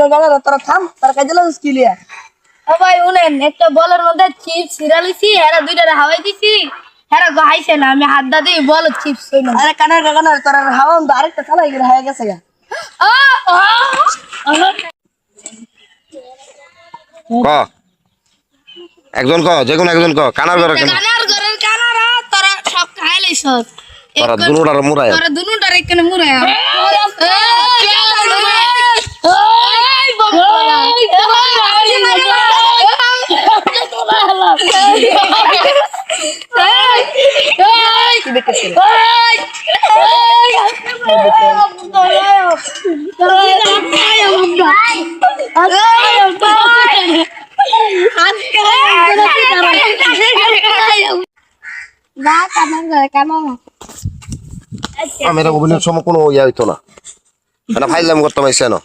গানা তোরা থাম তোর কাজে লাগছ কি লিয়া ও ভাই উনেন একটা বলের মধ্যে চিপস সিরালিছি এরা দুইটা হাওয়াই দিছি এরা গাইছে না আমি হাত দাদি বল চিপস কইনা আরে কানা গানা তোর হাওয়া আরেকটা চালাই গিয়ে হয়ে গেছে গা ক একজন ক যে কোনো একজন ক কানার ঘরে কেন কানার ঘরের কানারা তোরা সব খাই লইছ তোরা দুনুটার মুরায় তোরা দুনুটার এখানে মুরায়া আমি এটা অভিনয়ের সময় কোনো ইয়া হইতো না এটা ফাইলাম করতাম আইসা না